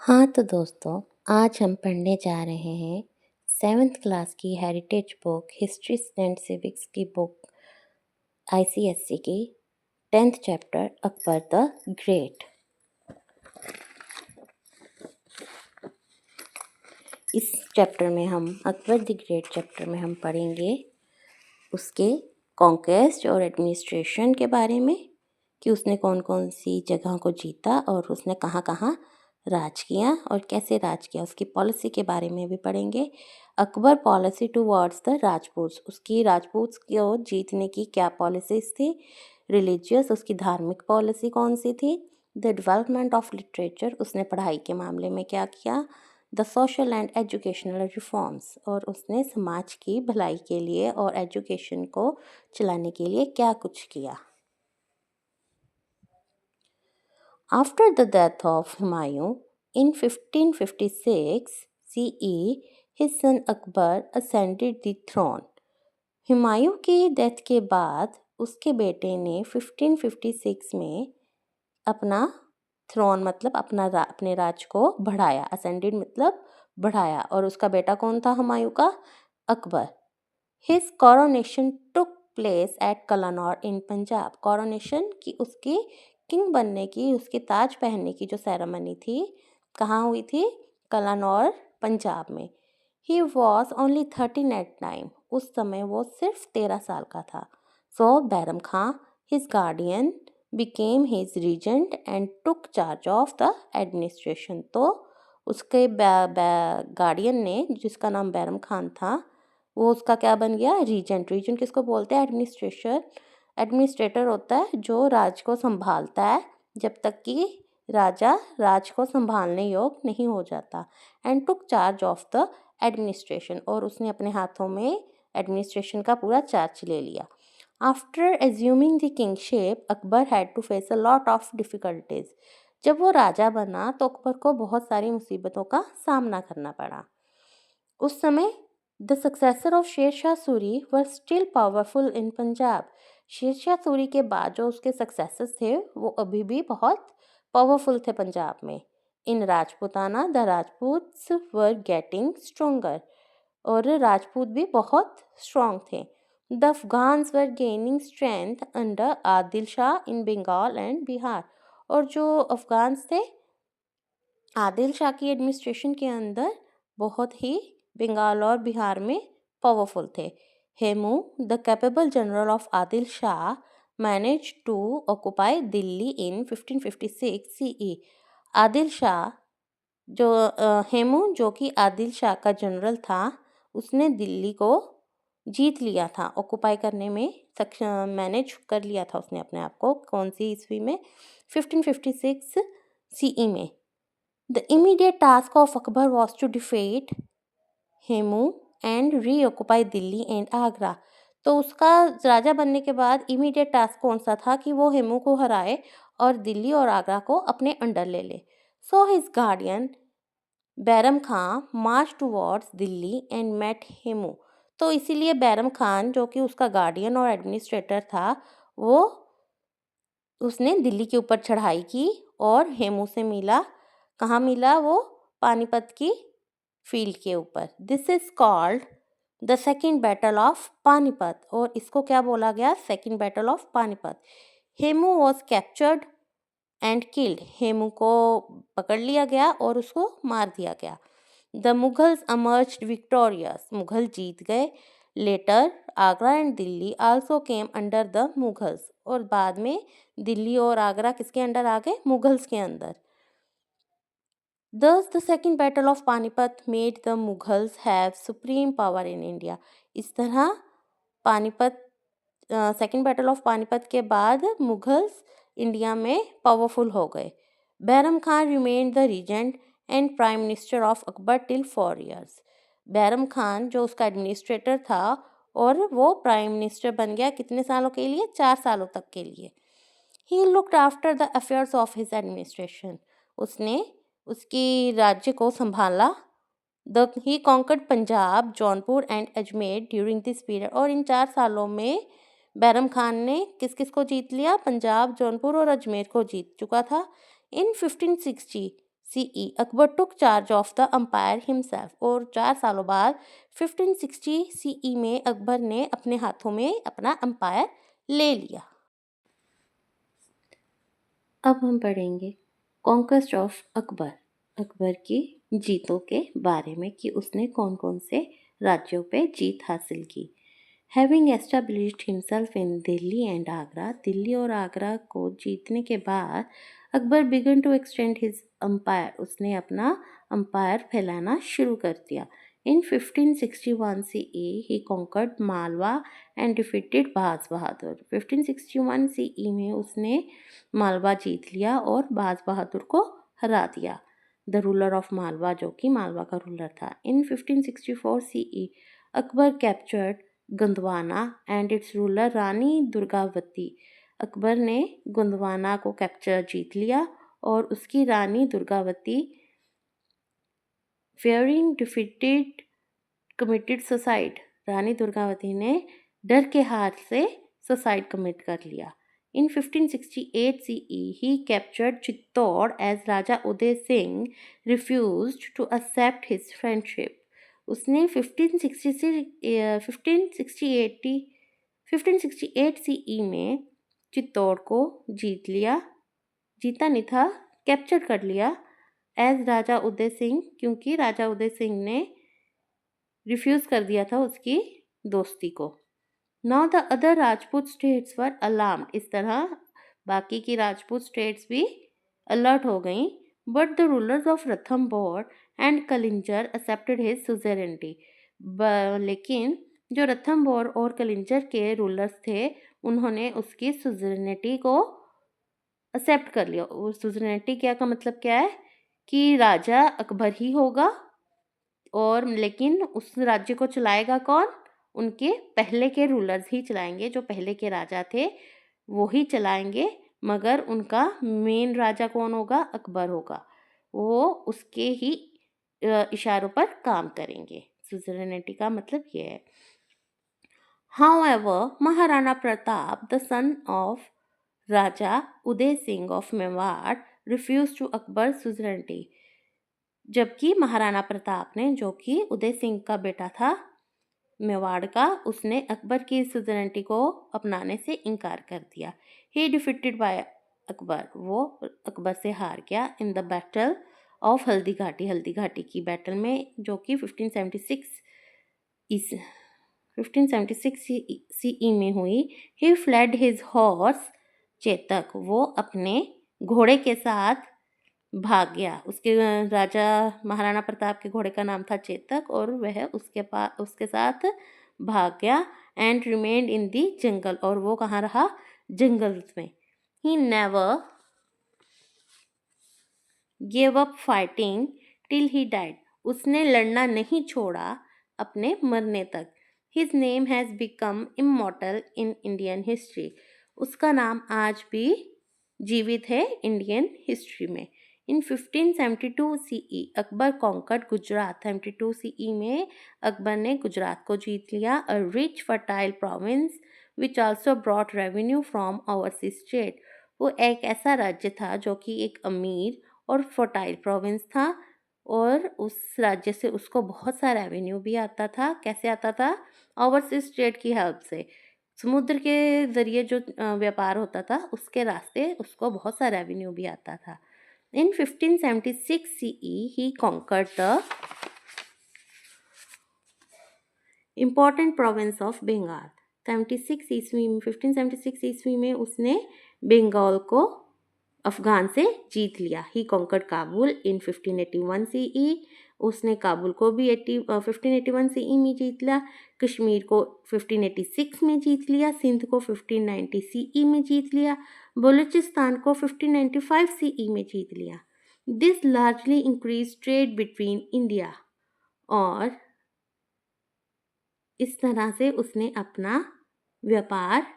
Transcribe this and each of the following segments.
हाँ तो दोस्तों, आज हम पढ़ने जा रहे हैं 7th क्लास की heritage book history and civics की बुक आईसीएससी की 10th chapter Akbar the great. इस चैप्टर में हम अकबर द ग्रेट चैप्टर में हम पढ़ेंगे उसके कॉन्क्वेस्ट और एडमिनिस्ट्रेशन के बारे में कि उसने कौन कौन सी जगहों को जीता और उसने कहाँ कहाँ राज किया और कैसे राज किया, उसकी पॉलिसी के बारे में भी पढ़ेंगे। अकबर पॉलिसी टुवर्ड्स द राजपूत्स, उसकी राजपूत्स को जीतने की क्या पॉलिसीज थी। रिलीजियस, उसकी धार्मिक पॉलिसी कौन सी थी। द डेवलपमेंट ऑफ लिटरेचर, उसने पढ़ाई के मामले में क्या किया। The social and educational reforms, और उसने समाज की भलाई के लिए और एजुकेशन को चलाने के लिए क्या कुछ किया। After the death of Humayun in 1556 CE, his son Akbar ascended the throne. Humayun की डेथ के बाद उसके बेटे ने 1556 में अपना थ्रोन मतलब अपने राज को बढ़ाया। असेंडेड मतलब बढ़ाया। और उसका बेटा कौन था हुमायूं का? Akbar. His coronation took place at Kalanaur in Punjab. Coronation की उसकी किंग बनने की, उसके ताज पहनने की जो सेरेमनी थी, कहाँ हुई थी? कलानौर, पंजाब में। He was only 13 at time, उस समय वो सिर्फ 13 साल का था। So Bairam Khan, his guardian, became his regent and took charge of the administration. तो उसके गार्डियन ने, जिसका नाम बैरम खान था, वो उसका क्या बन गया? रीजेंट। रीजेंट किसको बोलते हैं? एडमिनिस्ट्रेटर होता है जो राज को संभालता है जब तक कि राजा राज को संभालने योग्य नहीं हो जाता। And took charge of the administration, और उसने अपने हाथों में एडमिनिस्ट्रेशन का पूरा चार्ज ले लिया। After assuming the kingship, Akbar had to face a lot of difficulties. जब वो राजा बना तो अकबर को बहुत सारी मुसीबतों का सामना करना पड़ा। उस समय the successor of Sher Shah Suri were still powerful in Punjab. Sher Shah Suri के बाद जो उसके सक्सेसर्स थे वो अभी भी बहुत पावरफुल थे पंजाब में। In Rajputana the Rajputs were getting stronger, और राजपूत भी बहुत स्ट्रॉन्ग थे। The Afghans were gaining strength under Adil Shah in Bengal and Bihar, और जो अफगान्स थे आदिल शाह की एडमिनिस्ट्रेशन के अंदर बहुत ही बंगाल और बिहार में पावरफुल थे। Hemu, the capable general of Adil Shah, manage to occupy Delhi in 1556 CE. Adil Shah जो हेमू जो कि आदिल शाह का जनरल था, उसने दिल्ली को जीत लिया था, ऑक्युपाई करने में सक्षम, मैनेज कर लिया था उसने अपने आप को। कौन सी ईस्वी में? 1556 सीई में। The immediate task of Akbar was to defeat Hemu and reoccupy Delhi and Agra. तो उसका राजा बनने के बाद इमीडिएट टास्क कौन सा था? कि वो हेमू को हराए और दिल्ली और आगरा को अपने अंडर ले ले। So his guardian Bairam Khan march towards Delhi and met Hemu. तो इसीलिए बैरम खान जो कि उसका गार्डियन और एडमिनिस्ट्रेटर था, वो उसने दिल्ली के ऊपर चढ़ाई की और हेमू से मिला। कहाँ मिला वो? पानीपत की फील्ड के ऊपर। This is called the second battle of Panipat, और इसको क्या बोला गया? Second battle of Panipat. Hemu was captured and killed, Hemu को पकड़ लिया गया और उसको मार दिया गया। The Mughals emerged victorious, Mughal जीत गए। Later Agra and Delhi also came under the Mughals, और बाद में दिल्ली और आगरा किसके अंडर आ गए? मुगल्स के अंदर। Thus, the second battle of Panipat made the Mughals have supreme power in India. इस तरह Panipat second battle of Panipat के बाद मुगल्स इंडिया में पावरफुल हो गए। Bairam Khan remained the regent and prime minister of Akbar till 4 years। Bairam Khan जो उसका एडमिनिस्ट्रेटर था और वो प्राइम मिनिस्टर बन गया कितने सालों के लिए? 4 सालों तक के लिए। He looked after the affairs of his administration, उसने उसकी राज्य को संभाला। He conquered Punjab, Jaunpur and Ajmer during this period, और इन 4 सालों में बैरम खान ने किस किस को जीत लिया? पंजाब, जौनपुर और अजमेर को जीत चुका था। In 1560 CE Akbar took charge of the empire himself और 4 सालों बाद 1560 CE में अकबर ने अपने हाथों में अपना अम्पायर ले लिया। अब हम पढ़ेंगे कॉन्क्वेस्ट ऑफ अकबर, अकबर की जीतों के बारे में कि उसने कौन कौन से राज्यों पे जीत हासिल की। Having established himself in Delhi and Agra, Delhi और आगरा को जीतने के बाद Akbar began to extend his empire, उसने अपना अम्पायर फैलाना शुरू कर दिया। In 1561 CE he conquered Malwa and defeated Baz Bahadur. 1561 CE में उसने मालवा जीत लिया और बाज बहादुर को हरा दिया, द रूलर ऑफ मालवा, जो कि मालवा का रूलर था। In 1564 CE Akbar captured Gondwana and its ruler Rani Durgavati, Akbar ने गोंदवाना को कैप्चर जीत लिया और उसकी रानी Durgavati fearing defeated committed suicide, Rani Durgavati ने डर के हार से सुसाइड कमिट कर लिया। इन 1568 CE he captured Chittor as Raja Uday Singh refused to accept his friendship, उसने 1568 CE में चित्तौड़ को जीता नहीं था, कैप्चर कर लिया एज राजा उदय सिंह, क्योंकि राजा उदय सिंह ने रिफ्यूज कर दिया था उसकी दोस्ती को। Now the other Rajput states were alarmed, इस तरह बाकी की राजपूत स्टेट्स भी अलर्ट हो गई। But the rulers of Ranthambore and Kalinjar accepted his suzerainty, लेकिन जो रणथंभौर और कलिंजर के रूलर्स थे उन्होंने उसकी सुजेरेनिटी को एक्सेप्ट कर लिया। सुजेरेनिटी क्या का मतलब क्या है कि राजा अकबर ही होगा, और लेकिन उस राज्य को चलाएगा कौन, उनके पहले के रूलर्स ही चलाएंगे, जो पहले के राजा थे वो ही चलाएंगे, मगर उनका मेन राजा कौन होगा, अकबर होगा, वो उसके ही इशारों पर काम करेंगे। सुजेरेनिटी का मतलब ये है। However, Maharana Pratap, the son of Raja Uday Singh of Mewar, refused to Akbar suzerainty, जबकि महाराणा प्रताप ने, जो कि उदय सिंह का बेटा था मेवाड़ का, उसने अकबर की सुजरेनिटी को अपनाने से इनकार कर दिया। ही डिफीटेड बाय अकबर, वो अकबर से हार गया in the battle of Haldi Ghati, Haldi Ghati की बैटल में, जो कि 1576 CE में हुई। ही फ्लेड हिज हॉर्स चेतक, वो अपने घोड़े के साथ भाग गया। उसके राजा महाराणा प्रताप के घोड़े का नाम था चेतक और वह उसके साथ भाग गया। एंड रिमेन्ड इन दी जंगल, और वो कहाँ रहा, जंगल में। He never give up fighting till he died, उसने लड़ना नहीं छोड़ा अपने मरने तक। His name has become immortal in Indian history, उसका नाम आज भी जीवित है इंडियन हिस्ट्री में। In 1572 CE Akbar conquered Gujarat, 72 CE में अकबर ने गुजरात को जीत लिया। A rich fertile province which also brought revenue from overseas state, वो एक ऐसा राज्य था जो कि एक अमीर और फर्टाइल प्रोविंस था, और उस राज्य से उसको बहुत सा रेवेन्यू भी आता था। कैसे आता था, ओवरसीज स्टेट की हेल्प से, समुद्र के ज़रिए जो व्यापार होता था उसके रास्ते उसको बहुत सा रेवेन्यू भी आता था। In 1576 CE, he conquered the important province of Bengal. 1576 ईस्वी में उसने बंगाल को अफगान से जीत लिया। He conquered Kabul in 1581 CE, उसने काबुल को भी 1581 CE में जीत लिया। कश्मीर को 1586 में जीत लिया। सिंध को 1590 CE में जीत लिया। बलूचिस्तान को 1595 CE में जीत लिया। This largely increase trade between India, और इस तरह से उसने अपना व्यापार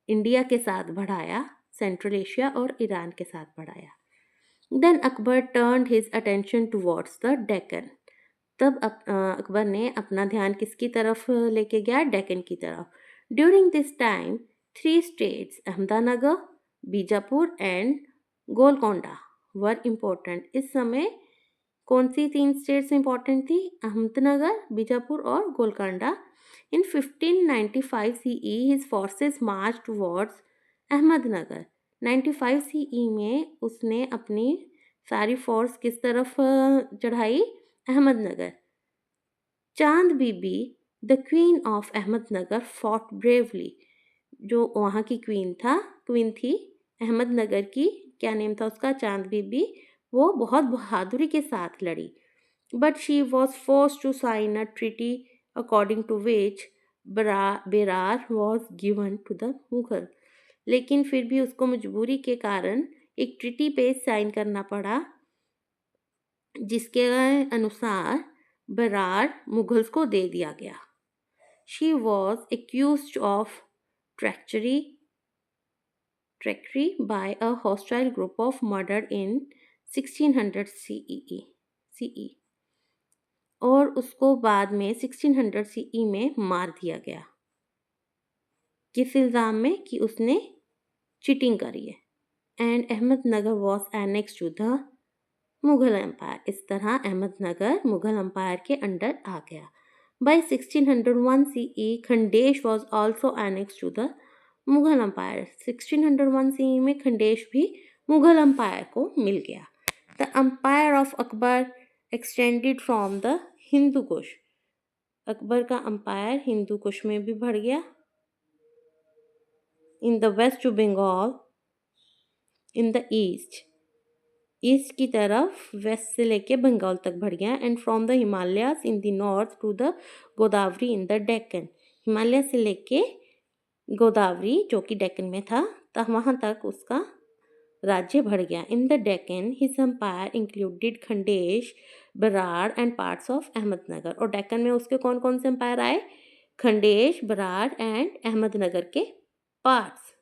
इंडिया के साथ बढ़ाया, सेंट्रल एशिया और ईरान के साथ बढ़ाया। Then Akbar turned his attention towards the Deccan, तब अकबर ने अपना ध्यान किसकी तरफ लेके गया, डेक्कन की तरफ। During this time 3 states Ahmednagar, Bijapur and Golconda were important. इस समय कौन सी 3 स्टेट्स इम्पोर्टेंट थी? अहमदनगर, बीजापुर और गोलकोंडा। इन 1595 CE हिज फोर्सेस मार्च टुवर्ड्स अहमदनगर। 95 CE में उसने अपनी सारी फोर्स किस तरफ चढ़ाई? Ahmednagar. Chand Bibi the queen of Ahmednagar fought bravely. जो वहाँ की क्वीन थी अहमदनगर की, क्या नेम था उसका? चांद बीबी। वो बहुत बहादुरी के साथ लड़ी। But she was force to sign a treaty according to which Berar was given to the Mughal. लेकिन फिर भी उसको मजबूरी के कारण एक ट्रीटी पे साइन करना पड़ा, जिसके अनुसार बरार मुगल्स को दे दिया गया। She was accused of treachery by a hostile group of murder in 1600 CE और उसको बाद में 1600 CE में मार दिया गया। किस इल्ज़ाम में? कि उसने चीटिंग करी है। And Ahmednagar was annex to the Mughal empire. इस तरह अहमदनगर मुगल एम्पायर के अंडर आ गया। By 1601 CE Khandesh was also annex to the Mughal empire. 1601 CE में खंडेश भी मुगल एम्पायर को मिल गया। The empire of Akbar extended from the Hindu Kush. Akbar का एम्पायर हिंदू कुश में भी बढ़ गया। In the west to Bengal, in the east की तरफ, वेस्ट से लेके बंगाल तक बढ़ गया। And from the Himalayas in the north to the Godavari in the Deccan. Himalaya से लेके गोदावरी जो कि डेक्कन में था, तब वहाँ तक उसका राज्य बढ़ गया। In the Deccan his empire included Khandesh, Berar and parts of Ahmednagar. और डेक्कन में उसके कौन कौन से एम्पायर आए? खंडेश, बराड़ एंड अहमदनगर के पार्ट्स।